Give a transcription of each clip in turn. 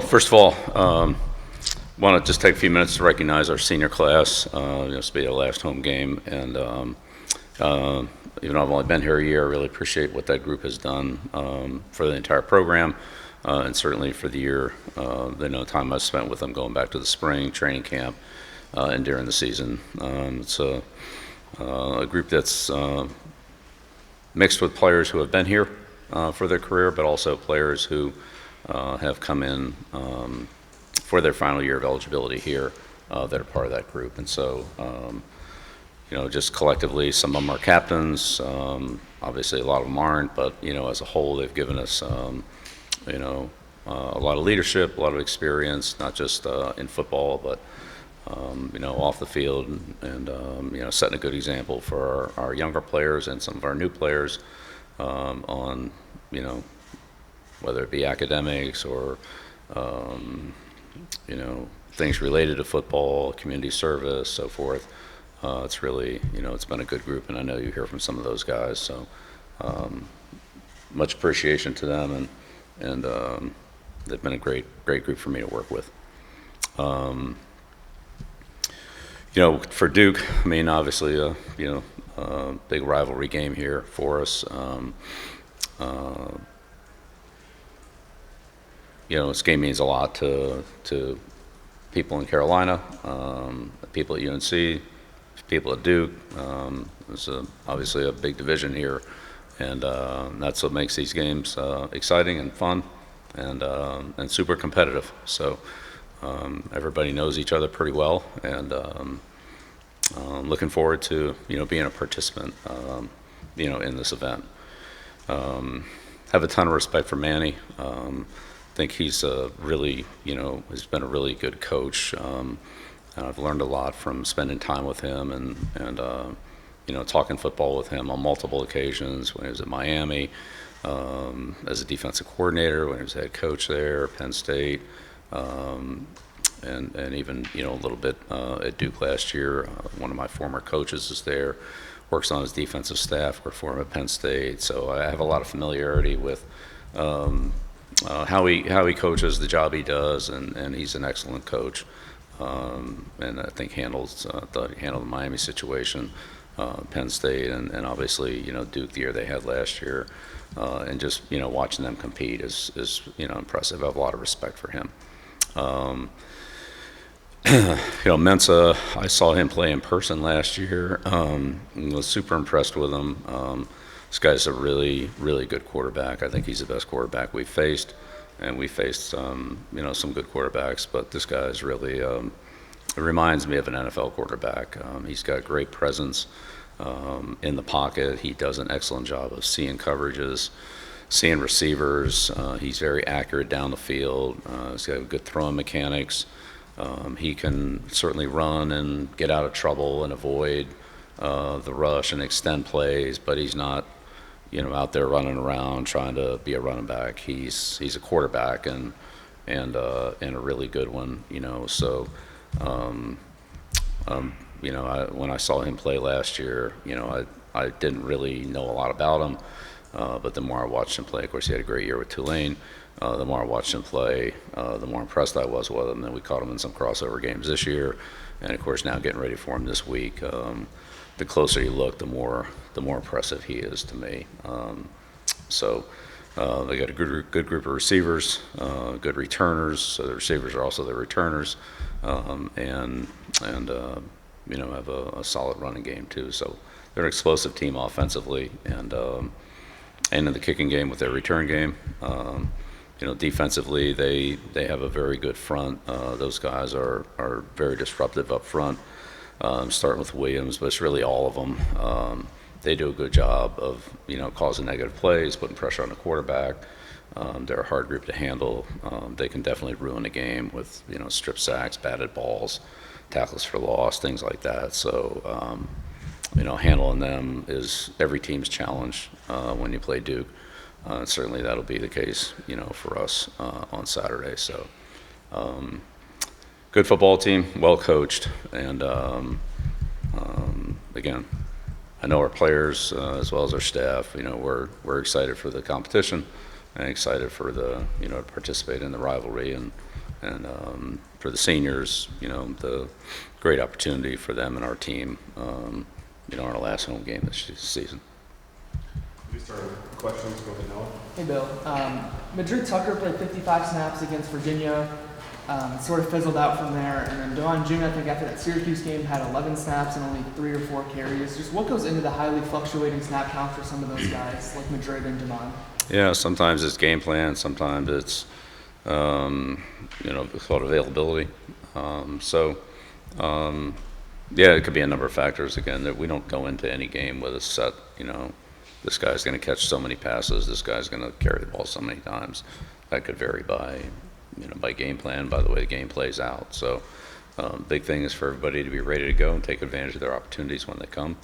First of all, want to just take a few minutes to recognize our senior class. This will be our last home game, and even though I've only been here a year, I really appreciate what that group has done for the entire program, and certainly for the year. The time I've spent with them going back to the spring training camp and during the season. It's a group that's mixed with players who have been here for their career, but also players who have come in for their final year of eligibility here that are part of that group. And so, just collectively, some of them are captains. Obviously, a lot of them aren't, but, as a whole, they've given us, a lot of leadership, a lot of experience, not just in football, but, off the field and setting a good example for our younger players and some of our new players on, whether it be academics or, things related to football, community service, so forth. It's really, it's been a good group, and I know you hear from some of those guys. So much appreciation to them, and they've been a great group for me to work with. For Duke, I mean, obviously, a big rivalry game here for us. This game means a lot to people in Carolina, people at UNC, people at Duke. It's obviously a big division here, and that's what makes these games exciting and fun and super competitive. So everybody knows each other pretty well, and looking forward to being a participant in this event. Have a ton of respect for Manny. I think he's really, has been a really good coach. I've learned a lot from spending time with him and talking football with him on multiple occasions when he was at Miami, as a defensive coordinator, when he was head coach there, Penn State, and even, a little bit at Duke last year. One of my former coaches is there, works on his defensive staff, worked for him at Penn State. So I have a lot of familiarity with how he coaches, the job he does, and he's an excellent coach. And I think handled the Miami situation, Penn State, and obviously Duke the year they had last year, and just watching them compete is impressive. I have a lot of respect for him. Mensa, I saw him play in person last year. Was super impressed with him. This guy's a really, really good quarterback. I think he's the best quarterback we've faced, and we faced some good quarterbacks, but this guy is really, it reminds me of an NFL quarterback. He's got great presence in the pocket. He does an excellent job of seeing coverages, seeing receivers. He's very accurate down the field. He's got good throwing mechanics. He can certainly run and get out of trouble and avoid the rush and extend plays, but he's not out there running around trying to be a running back. He's a quarterback and a really good one. So when I saw him play last year, I didn't really know a lot about him, but the more I watched him play, of course he had a great year with Tulane. The more I watched him play, the more impressed I was with him. And we caught him in some crossover games this year, and of course now getting ready for him this week. The closer you look, the more impressive he is to me. So they got a good group of receivers, good returners. So the receivers are also the returners, and have a solid running game too. So they're an explosive team offensively, and in the kicking game with their return game. Defensively, they have a very good front. Those guys are very disruptive up front. Starting with Williams, but it's really all of them. They do a good job of causing negative plays, putting pressure on the quarterback. They're a hard group to handle. They can definitely ruin a game with strip sacks, batted balls, tackles for loss, things like that. So handling them is every team's challenge when you play Duke. Certainly that'll be the case for us on Saturday. So. Good football team, well coached, and again, I know our players as well as our staff. We're excited for the competition and excited for to participate in the rivalry, and And for the seniors, the great opportunity for them and our team, our last home game this season. We start with questions. Go ahead, Noah. Hey, Bill. Madrid Tucker played 55 snaps against Virginia. Sort of fizzled out from there. And then Devon June, I think, after that Syracuse game, had 11 snaps and only 3 or 4 carries. Just what goes into the highly fluctuating snap count for some of those guys, like Madrid and Devon? Yeah, sometimes it's game plan. Sometimes it's, it's called availability. Yeah, it could be a number of factors. Again, that we don't go into any game with a set, this guy's going to catch so many passes, this guy's going to carry the ball so many times. That could vary by game plan, by the way the game plays out. So big thing is for everybody to be ready to go and take advantage of their opportunities when they come.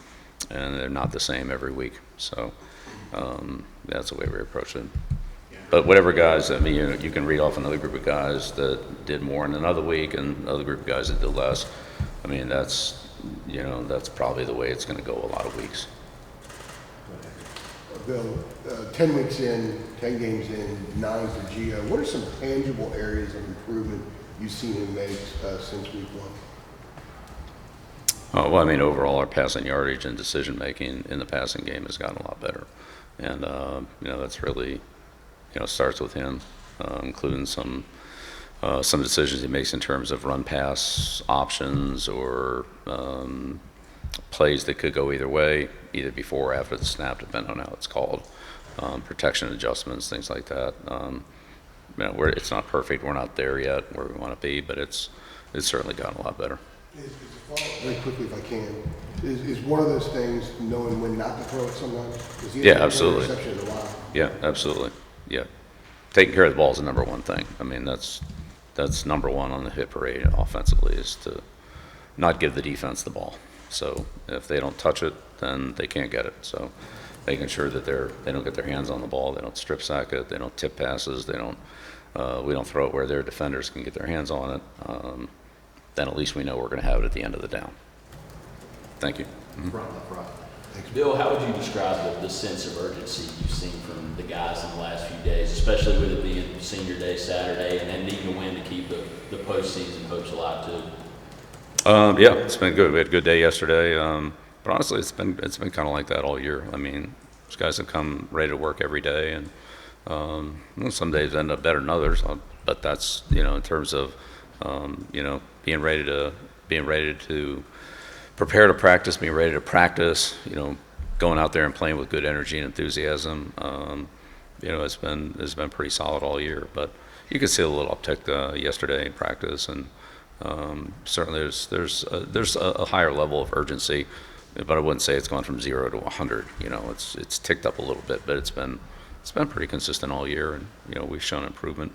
And they're not the same every week. So that's the way we approach it. But whatever guys, you can read off another group of guys that did more in another week and another group of guys that did less. That's probably the way it's going to go a lot of weeks. Bill, 10 weeks in, 10 games in, 9 for Gio. What are some tangible areas of improvement you've seen him make since week 1? Overall, our passing yardage and decision making in the passing game has gotten a lot better, and that's really, starts with him, including some decisions he makes in terms of run pass options or plays that could go either way, either before or after the snap, depending on how it's called. Protection adjustments, things like that. It's not perfect. We're not there yet where we want to be, but it's certainly gotten a lot better. Very quickly, if I can, is one of those things knowing when not to throw it sometimes? Yeah, absolutely. Yeah, absolutely. Yeah, taking care of the ball is the number one thing. That's number one on the hit parade offensively, is to not give the defense the ball. So if they don't touch it, then they can't get it. So making sure that they don't get their hands on the ball, they don't strip sack it, they don't tip passes, we don't throw it where their defenders can get their hands on it. Then at least we know we're going to have it at the end of the down. Thank you. Bill, how would you describe the sense of urgency you've seen from the guys in the last few days, especially with it being Senior Day Saturday and needing to win to keep the postseason hopes alive too? Yeah, it's been good. We had a good day yesterday, but honestly, it's been kind of like that all year. These guys have come ready to work every day, and some days end up better than others. But that's in terms of being ready to prepare to practice, being ready to practice. Going out there and playing with good energy and enthusiasm. It's been pretty solid all year. But you could see a little uptick yesterday in practice, and certainly there's a higher level of urgency, but I wouldn't say it's gone from 0 to 100. It's ticked up a little bit, but it's been pretty consistent all year, and we've shown improvement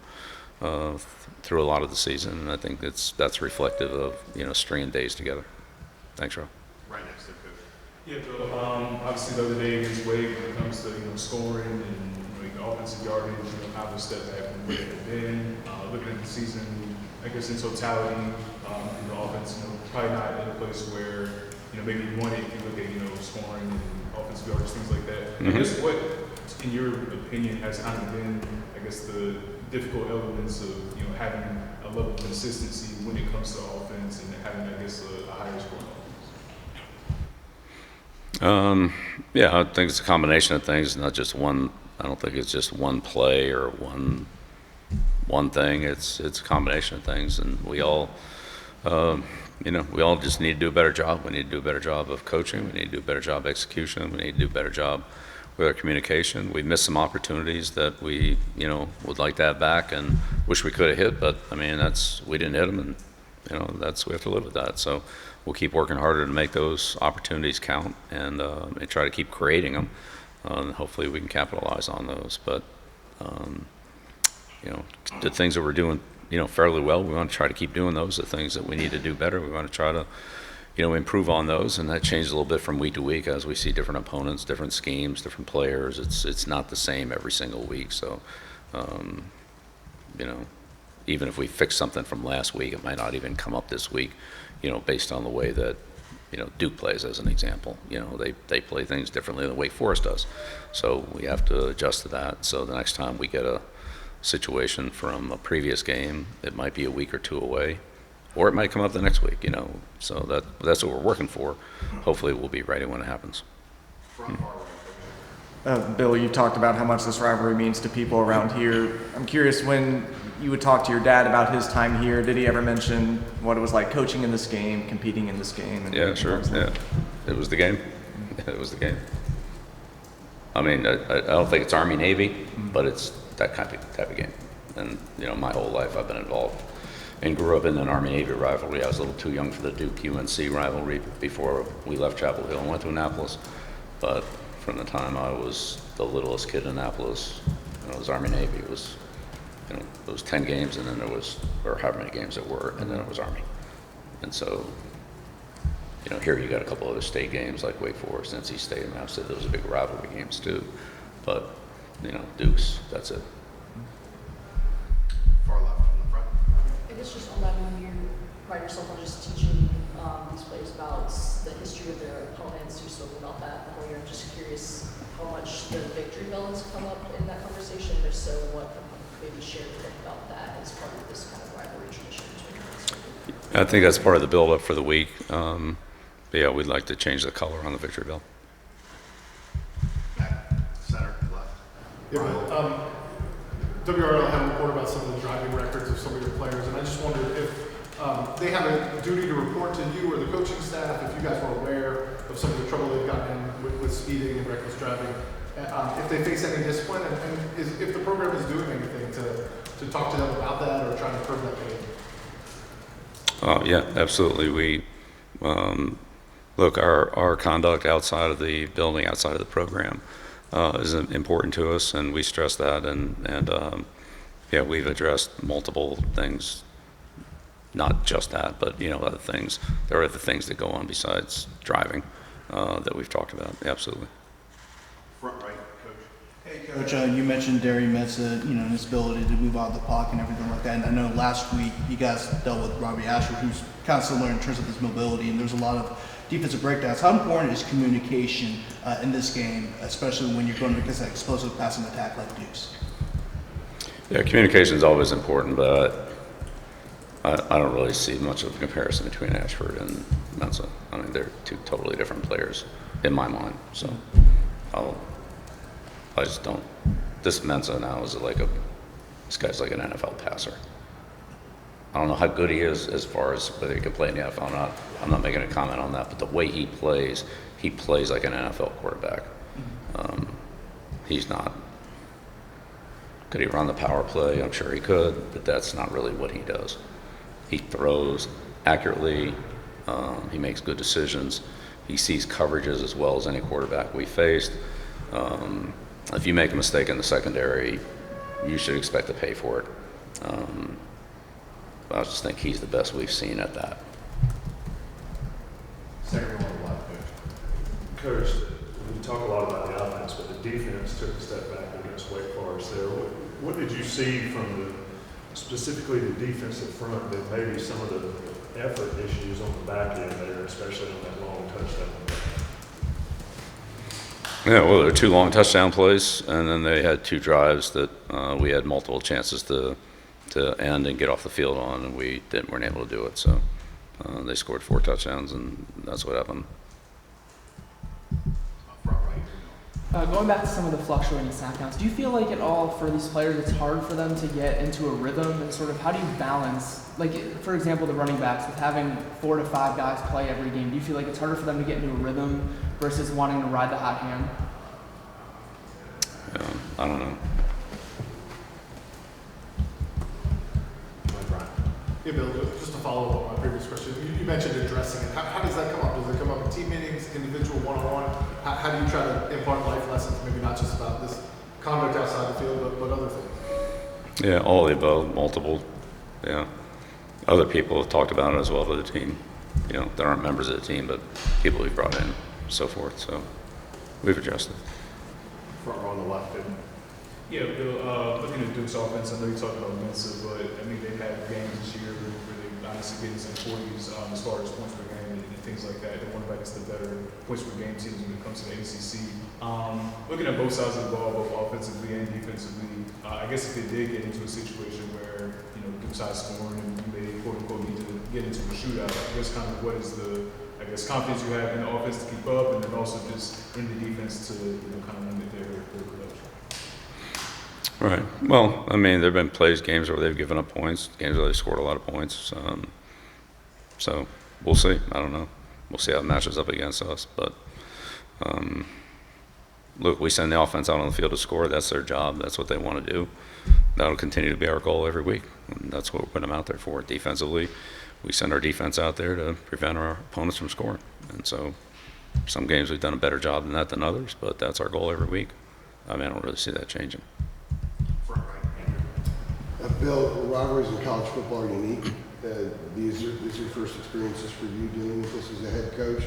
through a lot of the season, and I think that's reflective of stringing days together. Thanks, Rob. Right next to Coach. Yeah, Bill. Obviously the other day against Wade, when it comes to scoring and the offensive yardage, how the step back from where it had been. Looking at the season, I guess in totality, the offense, probably not in a place where maybe you want it. If you look at scoring and offensive yardage, things like that. Mm-hmm. I guess what, in your opinion, has kind of been, I guess, the difficult elements of having a level of consistency when it comes to offense and having, I guess, a higher scoring offense? Yeah, I think it's a combination of things, not just one. I don't think it's just one play or one thing. It's a combination of things, and we all just need to do a better job. We need to do a better job of coaching. We need to do a better job of execution. We need to do a better job with our communication. We've missed some opportunities that we, would like to have back and wish we could have hit, but we didn't hit them, and we have to live with that. So we'll keep working harder to make those opportunities count and try to keep creating them. Hopefully we can capitalize on those. But the things that we're doing, fairly well, we want to try to keep doing those. The things that we need to do better, we want to try to improve on those, and that changes a little bit from week to week as we see different opponents, different schemes, different players. It's not the same every single week. So, even if we fix something from last week, it might not even come up this week, based on the way that, Duke plays as an example. They play things differently than Wake Forest does. So we have to adjust to that. So the next time we get a situation from a previous game. It might be a week or two away, or it might come up the next week, So that's what we're working for. Hopefully we'll be ready when it happens. Bill, you talked about how much this rivalry means to people around here. I'm curious, when you would talk to your dad about his time here, did he ever mention what it was like coaching in this game, competing in this game? And Yeah, sure. Yeah, it was the game. It was the game. I mean, I don't think it's Army Navy, but it's that type of game. And my whole life I've been involved and grew up in an Army Navy rivalry. I was a little too young for the Duke UNC rivalry before we left Chapel Hill and went to Annapolis. But from the time I was the littlest kid in Annapolis, it was Army Navy. It was it was 10 games, and then there was, or however many games there were, and then it was Army. And so, here you got a couple other state games like Wake Forest, NC State, and Mass State. Those are big rivalry games too. But, Dukes, that's it. Far left from the front. I guess just on that one, you pride yourself on just teaching these players about the history of their opponents. You spoke about that the whole year. I'm just curious how much the victory bells come up in that conversation. If so, what maybe share with them about that as part of this kind of rivalry tradition between us? I think that's part of the build-up for the week. But yeah, we'd like to change the color on the victory bell. Back, center, left. Yeah, but WRL had a report about some of the driving records of some of your players, and I just wondered if they have a duty to report to you or the coaching staff if you guys were aware of some of the trouble they've gotten in with speeding and reckless driving, if they face any discipline, and if the program is doing anything to talk to them about that or trying to curb that behavior. Yeah, absolutely. We look, our conduct outside of the building, outside of the program, is important to us, and we stress that. And yeah, we've addressed multiple things, not just that, but other things. There are other things that go on besides driving that we've talked about. Absolutely. Front right, coach. Hey, Coach, you mentioned Derry Mensah, and his ability to move out of the pocket and everything like that. And I know last week you guys dealt with Robbie Ashford, who's kind of similar in terms of his mobility, and there's a lot of defensive breakdowns. How important is communication in this game, especially when you're going against that explosive passing attack like Duke's? Yeah, communication is always important, but I don't really see much of a comparison between Ashford and Mensah. I mean, they're two totally different players in my mind. So I just don't. This Mensah now is this guy's like an NFL passer. I don't know how good he is as far as whether he can play in the NFL. I'm not making a comment on that, but the way he plays like an NFL quarterback. He's not. Could he run the power play? I'm sure he could, but that's not really what he does. He throws accurately. He makes good decisions. He sees coverages as well as any quarterback we faced. If you make a mistake in the secondary, you should expect to pay for it. I just think he's the best we've seen at that. Second one, left, coach. Coach, we talk a lot about the offense, but the defense took a step back against Wake Forest there. What did you see from specifically the defensive front that maybe some of the effort issues on the back end there, especially on that long touchdown? Yeah, well, there were 2 long touchdown plays, and then they had 2 drives that we had multiple chances to end and get off the field on, and we weren't able to do it. So they scored 4 touchdowns, and that's what happened. Front right. Going back to some of the fluctuating snap counts, do you feel like at all for these players it's hard for them to get into a rhythm, and sort of how do you balance, like for example the running backs with having 4 to 5 guys play every game? Do you feel like it's harder for them to get into a rhythm versus wanting to ride the hot hand? I don't know. Yeah, Bill, just to follow up on my previous question, you mentioned addressing it. How does that come up? Does it come up in team meetings, individual one-on-one? How do you try to impart life lessons, maybe not just about this conduct outside the field, but other things? Yeah, all of the above, multiple. Yeah. Other people have talked about it as well to the team. That aren't members of the team, but people we've brought in, so forth. So we've addressed it. Front row on the left, Yeah, Bill, looking at Duke's offense, I know you talked about Mensah, but I mean, they've had games this year where they honestly getting some 40s as far as points per game and things like that. They're one of the better points per game teams when it comes to the ACC. Looking at both sides of the ball, both offensively and defensively, I guess if they did get into a situation where, you know, Duke's high scoring and you may quote unquote need to get into a shootout, I guess kind of what is the, I guess, confidence you have in the offense to keep up, and then also just in the defense to, you know, kind of limit their production. Right. Well, I mean, there have been games where they've given up points, games where they've scored a lot of points. So we'll see. I don't know. We'll see how it matches up against us. But look, we send the offense out on the field to score. That's their job. That's what they want to do. That'll continue to be our goal every week. And that's what we're putting them out there for. Defensively, we send our defense out there to prevent our opponents from scoring. And so some games we've done a better job than that than others, but that's our goal every week. I mean, I don't really see that changing. Bill, rivalries in college football are unique. These are your first experiences for you dealing with this as a head coach.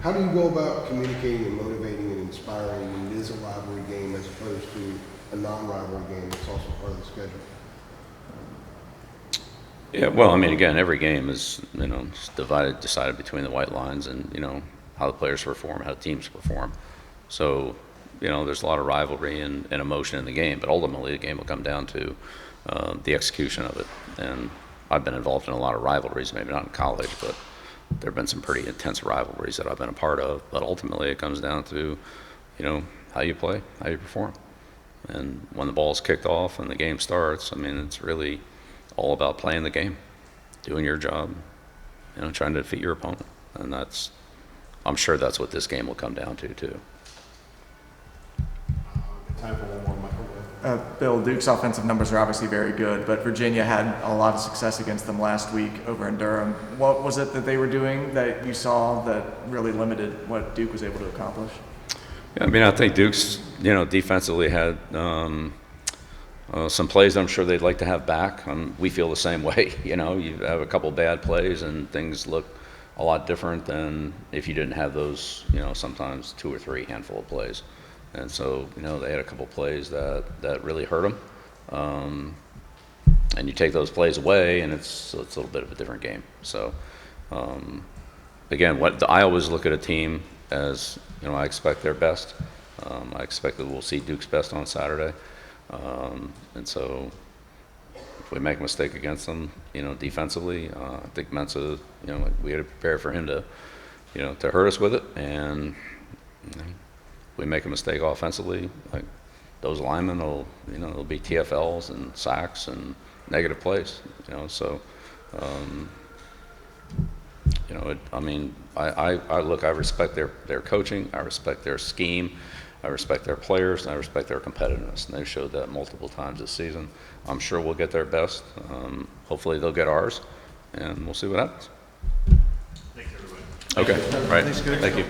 How do you go about communicating and motivating and inspiring when it is a rivalry game as opposed to a non-rivalry game that's also part of the schedule? Yeah, well, I mean, again, every game is, you know, decided between the white lines and, you know, how the players perform, how the teams perform. So, you know, there's a lot of rivalry and emotion in the game, but ultimately the game will come down to the execution of it. And I've been involved in a lot of rivalries, maybe not in college, but there have been some pretty intense rivalries that I've been a part of. But ultimately it comes down to, you know, how you play, how you perform. And when the ball's kicked off and the game starts, I mean, it's really all about playing the game, doing your job, you know, trying to defeat your opponent. And I'm sure that's what this game will come down to too. Time for one more microwave. Bill, Duke's offensive numbers are obviously very good, but Virginia had a lot of success against them last week over in Durham. What was it that they were doing that you saw that really limited what Duke was able to accomplish? Yeah, I mean, I think Duke's, you know, defensively had some plays I'm sure they'd like to have back. We feel the same way. You know, you have a couple bad plays and things look a lot different than if you didn't have those, you know, sometimes 2 or 3 handful of plays. And so, you know, they had a couple plays that really hurt them. And you take those plays away, and it's a little bit of a different game. So, again, I always look at a team as, you know, I expect their best. I expect that we'll see Duke's best on Saturday. And so if we make a mistake against them, you know, defensively, I think Mensah, you know, we got to prepare for him to, you know, to hurt us with it. And, you know, we make a mistake offensively, like those linemen will, you know, there'll be TFLs and sacks and negative plays, you know. So, you know, I mean, I respect their coaching, I respect their scheme, I respect their players, and I respect their competitiveness, and they've showed that multiple times this season. I'm sure we'll get their best. Hopefully they'll get ours, and we'll see what happens. Thanks, everybody. Okay, right. Thank you.